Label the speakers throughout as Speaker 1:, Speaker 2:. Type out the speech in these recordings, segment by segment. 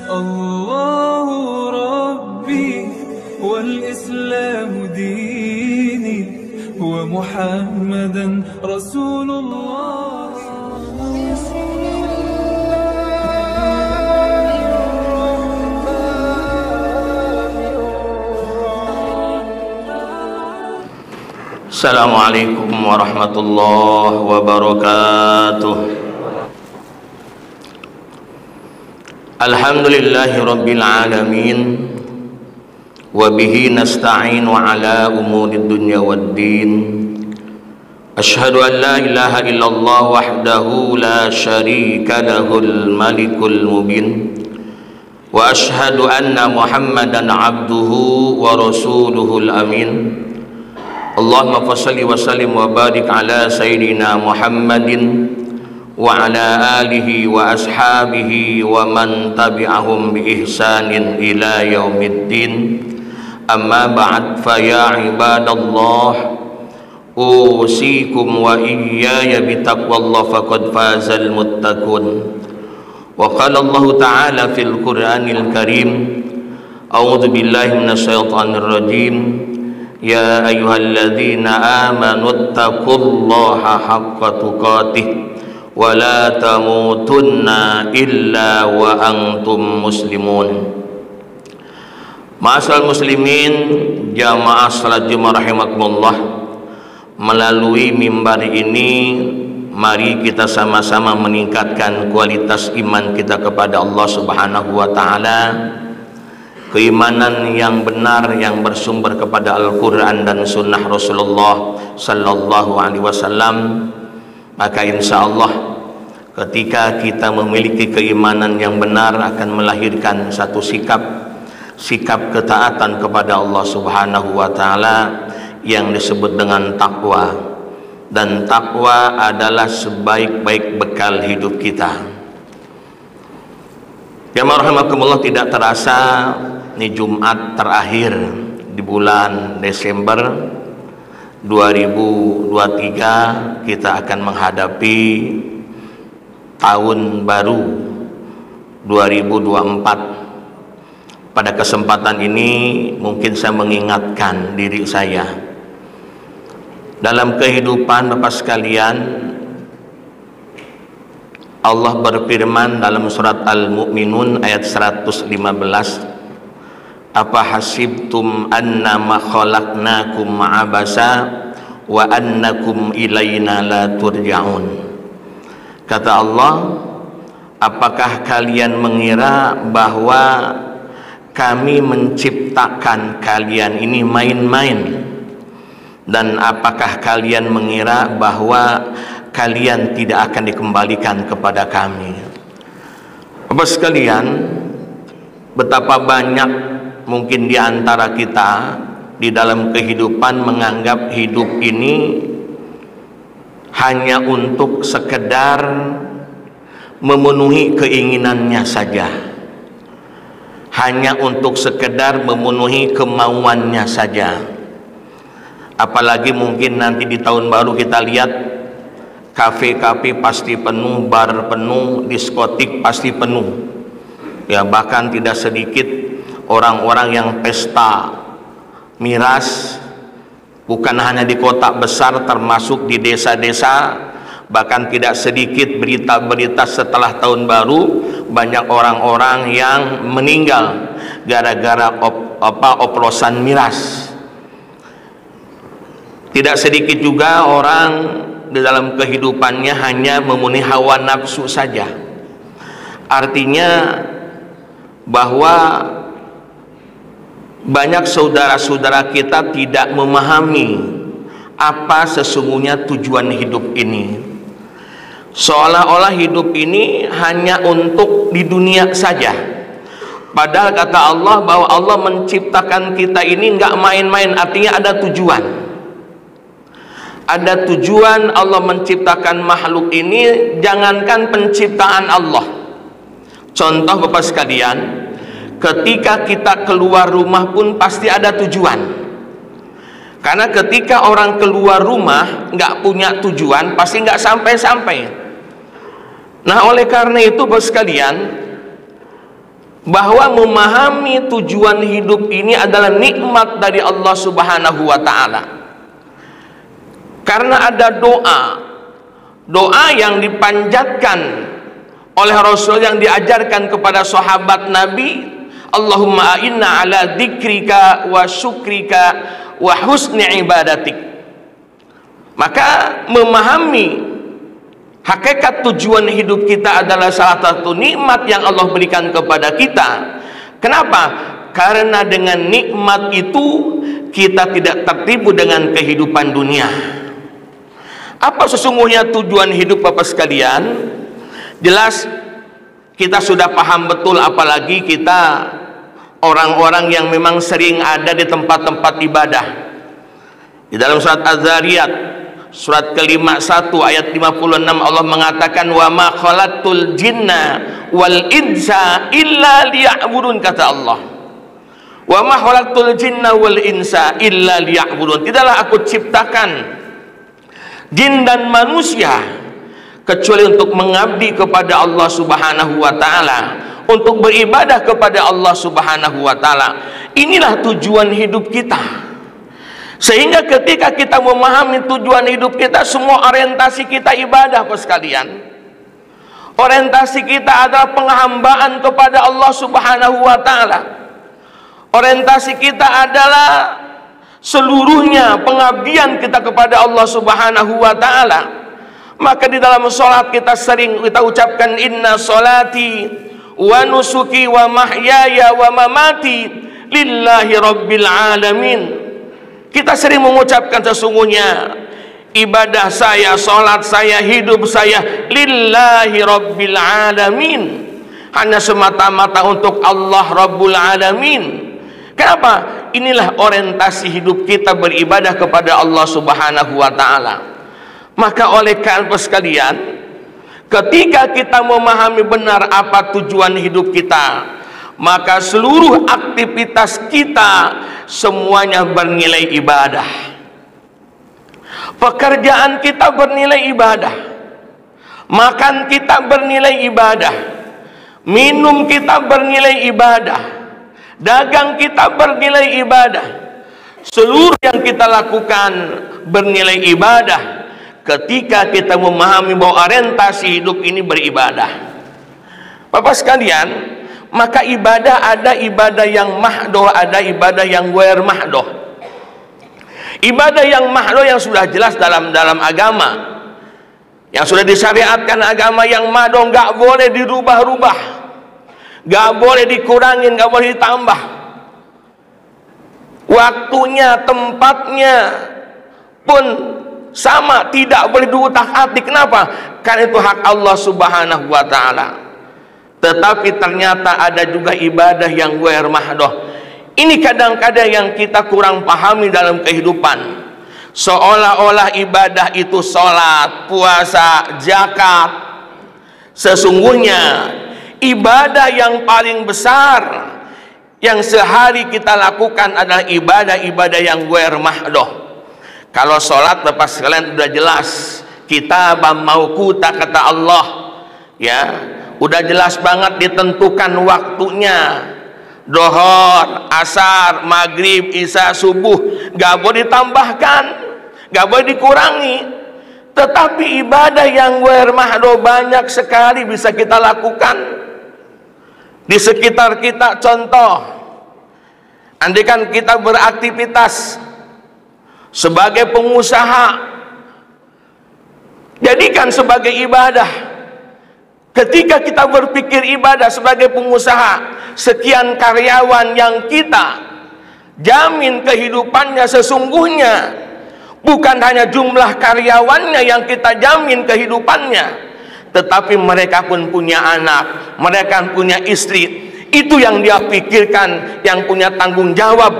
Speaker 1: الله ربي والإسلام ديني ومحمدا رسول الله.
Speaker 2: Assalamualaikum warahmatullahi wabarakatuh. Alhamdulillahi rabbil alamin, wa bihi nasta'inu ala umuri dunya waddin. Ashhadu an la ilaha illallah wahdahu la syarika lahul malikul mubin, wa ashhadu anna muhammadan abduhu wa rasuluhul amin. Allahumma fassalli wa sallim wa barik ala sayyidina Muhammadin wa ala alihi wa ashabihi wa man tabi'ahum bi ihsanin ila yaumiddin. Amma ba'd, fa ya ibadallah, usikum wa iyaya bi taqwallah faqad fazal muttaqun. Wa qala Allah ta'ala fil Qur'anil Karim, a'udzu billahi minasy syaithanir rajim. Ya ayyuhalladzina amanu taqullaha haqqa tuqatih wa la tamutunna illa wa antum muslimun. Ma'asyiral muslimin, jamaah salat Jumat rahimakumullah, melalui mimbar ini mari kita sama-sama meningkatkan kualitas iman kita kepada Allah Subhanahu wa taala. Keimanan yang benar yang bersumber kepada Al-Quran dan Sunnah Rasulullah Sallallahu Alaihi Wasallam. Maka insya Allah ketika kita memiliki keimanan yang benar akan melahirkan satu sikap ketaatan kepada Allah Subhanahu Wa Taala yang disebut dengan takwa. Dan takwa adalah sebaik-baik bekal hidup kita. Jamaah rahimakumullah, tidak terasa ini Jumat terakhir di bulan Desember 2023, kita akan menghadapi tahun baru 2024. Pada kesempatan ini mungkin saya mengingatkan diri saya, dalam kehidupan Bapak sekalian, Allah berfirman dalam surat Al-Mu'minun ayat 115, apa hasibtum annama khalaqnakum abasa wa annakum ilaina la turja'un. Kata Allah, apakah kalian mengira bahwa kami menciptakan kalian ini main-main, dan apakah kalian mengira bahwa kalian tidak akan dikembalikan kepada kami. Bapak sekalian, betapa banyak mungkin di antara kita di dalam kehidupan menganggap hidup ini hanya untuk sekedar memenuhi keinginannya saja, hanya untuk sekedar memenuhi kemauannya saja. Apalagi mungkin nanti di tahun baru kita lihat kafe-kafe pasti penuh, bar penuh, diskotik pasti penuh. Ya, bahkan tidak sedikit orang-orang yang pesta miras, bukan hanya di kota besar, termasuk di desa-desa. Bahkan tidak sedikit berita-berita setelah tahun baru, banyak orang-orang yang meninggal gara-gara oplosan miras. Tidak sedikit juga orang di dalam kehidupannya hanya memenuhi hawa nafsu saja. Artinya bahwa banyak saudara-saudara kita tidak memahami apa sesungguhnya tujuan hidup ini. Seolah-olah hidup ini hanya untuk di dunia saja. Padahal kata Allah bahwa Allah menciptakan kita ini nggak main-main, artinya ada tujuan. Ada tujuan Allah menciptakan makhluk ini, jangankan penciptaan Allah. Contoh Bapak sekalian, ketika kita keluar rumah pun pasti ada tujuan. Karena ketika orang keluar rumah nggak punya tujuan, pasti nggak sampai-sampai. Nah, oleh karena itu Bapak sekalian, bahwa memahami tujuan hidup ini adalah nikmat dari Allah Subhanahu wa Ta'ala. Karena ada doa yang dipanjatkan oleh Rasul yang diajarkan kepada sahabat Nabi, Allahumma a'inna ala dzikrika wa syukrika wa husni ibadatik. Maka memahami hakikat tujuan hidup kita adalah salah satu nikmat yang Allah berikan kepada kita. Kenapa? Karena dengan nikmat itu kita tidak tertipu dengan kehidupan dunia. Apa sesungguhnya tujuan hidup Bapak sekalian? Jelas kita sudah paham betul, apalagi kita orang-orang yang memang sering ada di tempat-tempat ibadah. Di dalam surat Az-Zariyat surat ke-51 ayat 56 Allah mengatakan, wa ma khalaqtul jinna wal insa illa liya'budun, kata Allah. Wa ma khalaqtul jinna wal insa illa liya'budun. Tidaklah aku ciptakan jin dan manusia kecuali untuk mengabdi kepada Allah Subhanahu wa Ta'ala, untuk beribadah kepada Allah Subhanahu wa Ta'ala. Inilah tujuan hidup kita. Sehingga ketika kita memahami tujuan hidup kita, semua orientasi kita ibadah, Bapak sekalian. Orientasi kita adalah penghambaan kepada Allah Subhanahu wa Ta'ala. Orientasi kita adalah seluruhnya pengabdian kita kepada Allah Subhanahu wa Ta'ala. Maka di dalam sholat kita sering kita ucapkan, inna sholati wa nusuki wa mahyaya wa mamati lillahi rabbil alamin. Kita sering mengucapkan sesungguhnya ibadah saya, sholat saya, hidup saya lillahi rabbil alamin, hanya semata-mata untuk Allah Rabbul Alamin. Kenapa? Inilah orientasi hidup kita beribadah kepada Allah Subhanahu wa Ta'ala. Maka oleh karena sekalian, ketika kita memahami benar apa tujuan hidup kita, maka seluruh aktivitas kita semuanya bernilai ibadah. Pekerjaan kita bernilai ibadah, makan kita bernilai ibadah, minum kita bernilai ibadah, dagang kita bernilai ibadah. Seluruh yang kita lakukan bernilai ibadah ketika kita memahami bahwa orientasi hidup ini beribadah. Bapak sekalian, maka ibadah ada ibadah yang mahdoh, ada ibadah yang ghair mahdoh. Ibadah yang mahdoh yang sudah jelas dalam agama, yang sudah disyariatkan agama, yang mahdoh nggak boleh dirubah-rubah, nggak boleh dikurangin, nggak boleh ditambah. Waktunya, tempatnya pun sama, tidak boleh diutak-atik. Kenapa? Karena itu hak Allah Subhanahu wa Ta'ala. Tetapi ternyata ada juga ibadah yang ghair mahdoh. Ini kadang-kadang yang kita kurang pahami dalam kehidupan. Seolah-olah ibadah itu sholat, puasa, zakat. Sesungguhnya ibadah yang paling besar yang sehari kita lakukan adalah ibadah-ibadah yang ghair mahdoh. Kalau sholat, Bapak sekalian, udah jelas kitabam mauquta, kata Allah, ya, udah jelas banget ditentukan waktunya. Dohor, asar, maghrib, isya, subuh, gak boleh ditambahkan, gak boleh dikurangi. Tetapi ibadah yang ghair mahdoh banyak sekali bisa kita lakukan di sekitar kita. Contoh, andaikan kita beraktivitas sebagai pengusaha, jadikan sebagai ibadah. Ketika kita berpikir ibadah sebagai pengusaha, sekian karyawan yang kita jamin kehidupannya, sesungguhnya bukan hanya jumlah karyawannya yang kita jamin kehidupannya, tetapi mereka pun punya anak, mereka punya istri. Itu yang dia pikirkan, yang punya tanggung jawab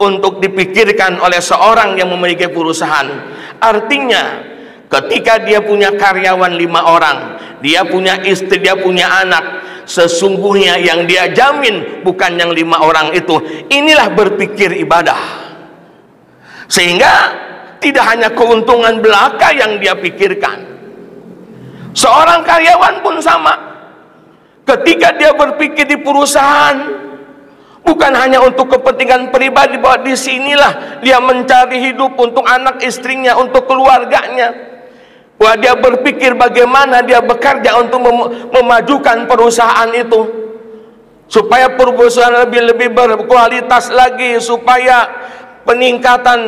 Speaker 2: untuk dipikirkan oleh seorang yang memiliki perusahaan. Artinya ketika dia punya karyawan 5 orang, dia punya istri, dia punya anak, sesungguhnya yang dia jamin bukan yang 5 orang itu. Inilah berpikir ibadah. Sehingga tidak hanya keuntungan belaka yang dia pikirkan. Seorang karyawan pun sama. Ketika dia berpikir di perusahaan, bukan hanya untuk kepentingan pribadi, bahwa disinilah dia mencari hidup untuk anak istrinya, untuk keluarganya. Bahwa dia berpikir bagaimana dia bekerja untuk memajukan perusahaan itu, supaya perusahaan lebih berkualitas lagi, supaya peningkatan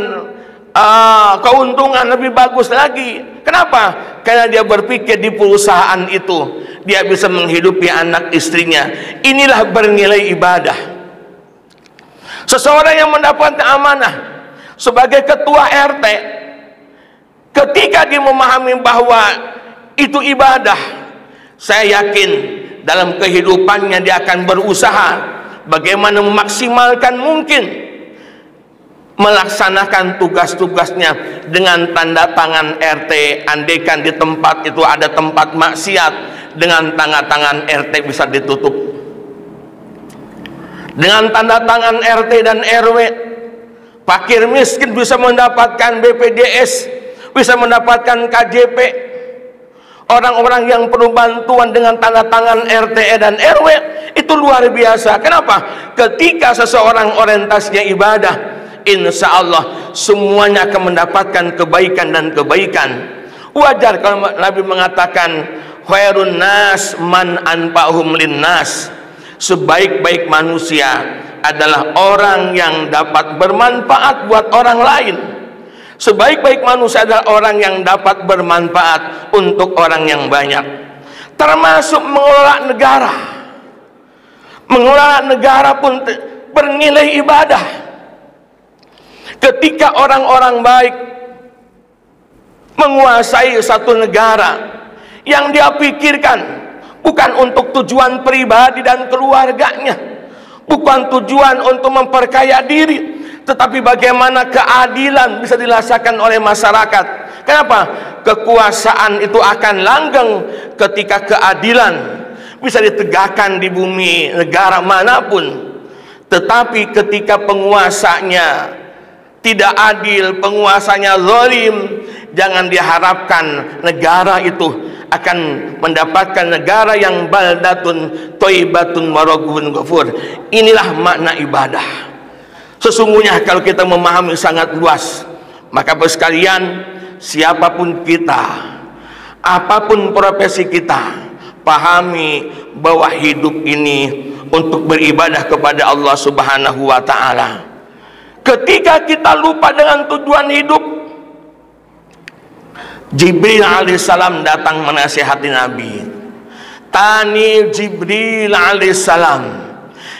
Speaker 2: keuntungan lebih bagus lagi. Kenapa? Karena dia berpikir di perusahaan itu dia bisa menghidupi anak istrinya. Inilah bernilai ibadah. Seseorang yang mendapat amanah sebagai ketua RT, ketika dia memahami bahwa itu ibadah, saya yakin dalam kehidupannya dia akan berusaha bagaimana memaksimalkan mungkin melaksanakan tugas-tugasnya dengan tanda tangan RT. Andaikan di tempat itu ada tempat maksiat, dengan tanda tangan RT bisa ditutup. Dengan tanda tangan RT dan RW, fakir miskin bisa mendapatkan BPJS, bisa mendapatkan KJP. Orang-orang yang perlu bantuan dengan tanda tangan RT dan RW itu luar biasa. Kenapa? Ketika seseorang orientasinya ibadah, insya Allah semuanya akan mendapatkan kebaikan dan kebaikan. Wajar kalau Nabi mengatakan khairun nas man anfa'uhum linnas. Sebaik-baik manusia adalah orang yang dapat bermanfaat buat orang lain. Sebaik-baik manusia adalah orang yang dapat bermanfaat untuk orang yang banyak. Termasuk mengelola negara. Mengelola negara pun bernilai ibadah. Ketika orang-orang baik menguasai satu negara, yang dia pikirkan bukan untuk tujuan pribadi dan keluarganya, bukan tujuan untuk memperkaya diri, tetapi bagaimana keadilan bisa dirasakan oleh masyarakat. Kenapa? Kekuasaan itu akan langgeng ketika keadilan bisa ditegakkan di bumi negara manapun. Tetapi ketika penguasanya tidak adil, penguasanya zalim, jangan diharapkan negara itu akan mendapatkan negara yang baldatun thayyibatun wa rabbun ghafur. Inilah makna ibadah. Sesungguhnya kalau kita memahami sangat luas, maka sekalian, siapapun kita, apapun profesi kita, pahami bahwa hidup ini untuk beribadah kepada Allah Subhanahu wa ta'ala. Ketika kita lupa dengan tujuan hidup, Jibril alaihissalam datang menasihati Nabi. Tani Jibril alaihissalam.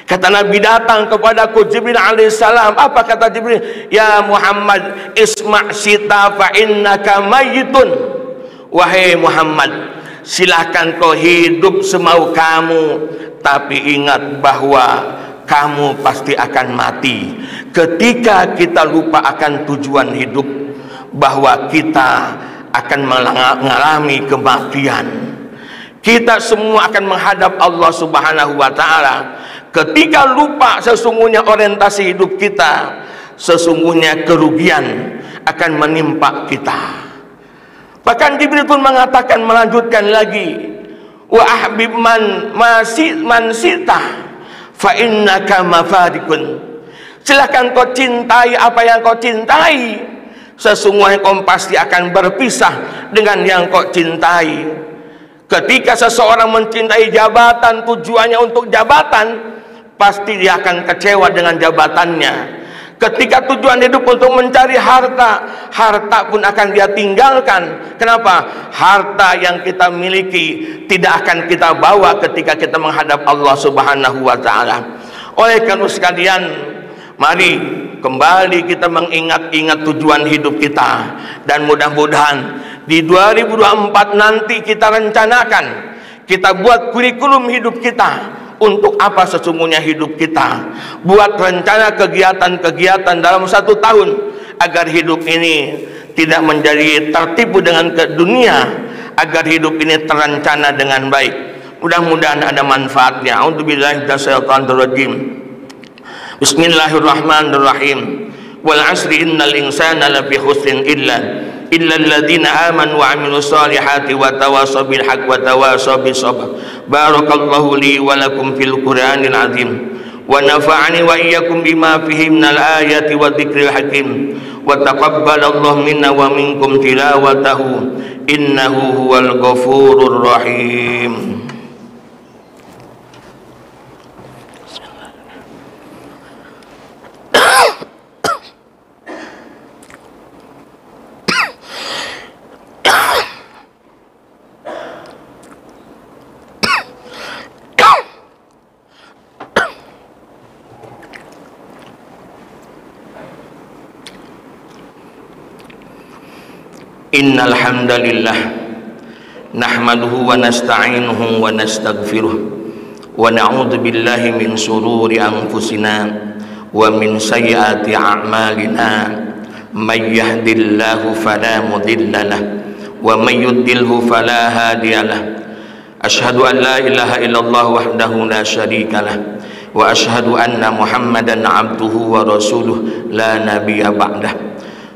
Speaker 2: Kata Nabi datang kepadaku Jibril alaihissalam. Apa kata Jibril? Ya Muhammad, isma' sita fa innaka mayyitun. Wahai Muhammad, silakan kau hidup semau kamu, tapi ingat bahwa kamu pasti akan mati. Ketika kita lupa akan tujuan hidup, bahwa kita akan mengalami kematian, kita semua akan menghadap Allah Subhanahu wa ta'ala. Ketika lupa sesungguhnya orientasi hidup kita, sesungguhnya kerugian akan menimpa kita. Bahkan Jibril pun mengatakan, melanjutkan lagi, wa ahbib man sita fa innaka mafarikun. Silakan kau cintai apa yang kau cintai, sesungguhnya kau pasti akan berpisah dengan yang kau cintai. Ketika seseorang mencintai jabatan, tujuannya untuk jabatan, pasti dia akan kecewa dengan jabatannya. Ketika tujuan hidup untuk mencari harta, harta pun akan dia tinggalkan. Kenapa? Harta yang kita miliki tidak akan kita bawa ketika kita menghadap Allah Subhanahu wa ta'ala. Oleh karena sekalian, mari kembali kita mengingat-ingat tujuan hidup kita. Dan mudah-mudahan di 2024 nanti kita rencanakan, kita buat kurikulum hidup kita. Untuk apa sesungguhnya hidup kita? Buat rencana kegiatan-kegiatan dalam 1 tahun, agar hidup ini tidak menjadi tertipu dengan ke dunia, agar hidup ini terencana dengan baik. Mudah-mudahan ada manfaatnya. A'udzubillahi minasyaitonir rajim. Bismillahirrahmanirrahim. Wal 'asri innal insana lafi khusrin illal ladzina amanu wa 'amilus solihati wa tawassaw bil haqq wa tawassaw bis sabr. Barakallahu li wa lakum fil Qur'anil azim wa nafa'ani wa iyyakum bima fihi minal ayati wa dzikril hakim wa taqabbalallahu minna wa minkum tilawatahu innahu huwal ghafurur rahim. Innal hamdalillah nahmaduhu wa nasta'inuhu wa nastaghfiruh wa na'udzu billahi min shururi anfusina wa min sayyiati a'malina may yahdihillahu fala mudilla lahu wa may yudlilhu fala hadiya lahu. Asyhadu an la ilaha illallah wahdahu la syarika lahu wa asyhadu anna Muhammadan abduhu wa rasuluh la nabiyya ba'dah.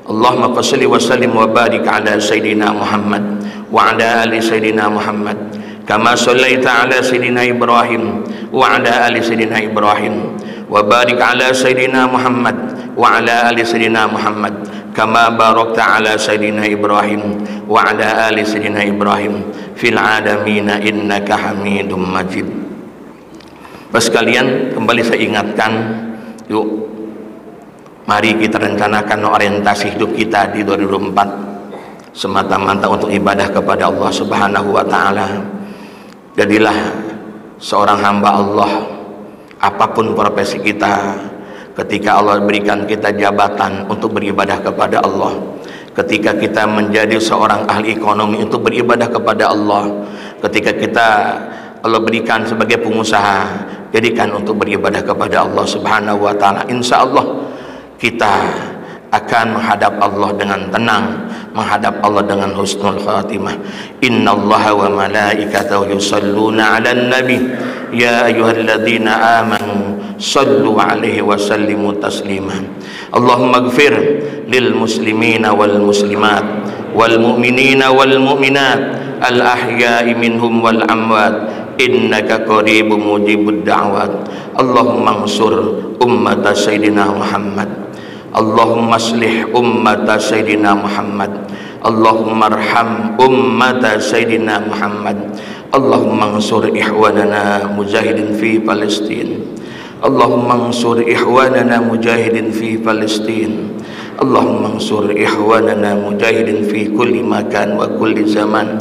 Speaker 2: Allahumma salli wa sallim wa barik ala Sayyidina Muhammad wa ala ali Sayyidina Muhammad kama sallaita ala Sayyidina Ibrahim wa ala ali Sayyidina Ibrahim wa barik ala Sayyidina Muhammad wa ala ali Sayyidina Muhammad kama barakta ala Sayyidina Ibrahim wa ala ali Sayyidina Ibrahim fil alamin innaka Hamidum Majid. Bapak sekalian, kembali saya ingatkan, yuk mari kita rencanakan orientasi hidup kita di 2024 semata-mata untuk ibadah kepada Allah Subhanahu wa taala. Jadilah seorang hamba Allah, apapun profesi kita, ketika Allah berikan kita jabatan untuk beribadah kepada Allah, ketika kita menjadi seorang ahli ekonomi untuk beribadah kepada Allah, ketika kita Allah berikan sebagai pengusaha, jadikan untuk beribadah kepada Allah Subhanahu wa taala. Insya Allah kita akan menghadap Allah dengan tenang, menghadap Allah dengan husnul khatimah. Innallaha wa malaikatahu yusalluna 'alan nabi ya ayyuhalladzina amanu sallu 'alaihi wa sallimu taslima. Allahumma ighfir lil muslimina wal muslimat wal mu'minina wal mu'minat al ahya'i minhum wal amwat innaka qaribun mujibud da'wat. Allahumma ansur ummata sayyidina Muhammad. Allahumma aslih ummata sayyidina Muhammad. Allahumma arham ummata sayyidina Muhammad. Allahumma ansur ihwanana mujahidin fi Palestin. Allahumma ansur ihwanana mujahidin fi Palestin. Allahumma ansur ihwanana mujahidin fi kulli makan wa kulli zaman.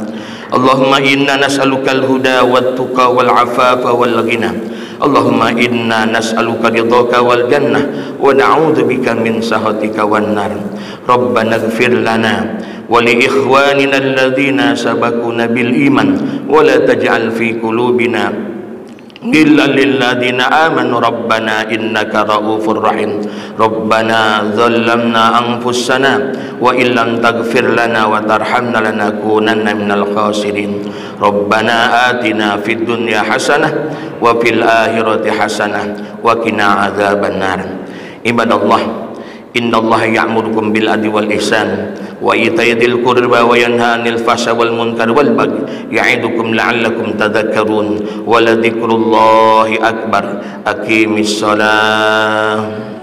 Speaker 2: Allahumma inna nas'alukal huda wat tuqa wal afafa wal ghina. Allahumma inna nas'aluka ridhaka wal jannah wa na'udzubika min sakhatika wan nar. Rabbana ighfir lana wa li ikhwanina alladhina sabaquna bil iman wa la taj'al fi qulubina ghillan lil ladzina amanu rabbana innaka raufur rahim. Rabbana dzalamna anfusana wa illam taghfir lana wa tarhamna lanakunanna minal khasirin. Rabbana atina fid dunya hasanah wa fil akhirati hasanah wa qina adzabannar. Ibadallah, innallaha ya'murukum bil adli wal ihsan wa ita'i dzil qurba wa yanha 'anil fahsya'i wal munkar wal baghi ya'idukum la'allakum tadhakkarun wa la dzikrullahi akbar. Aqimis shalah.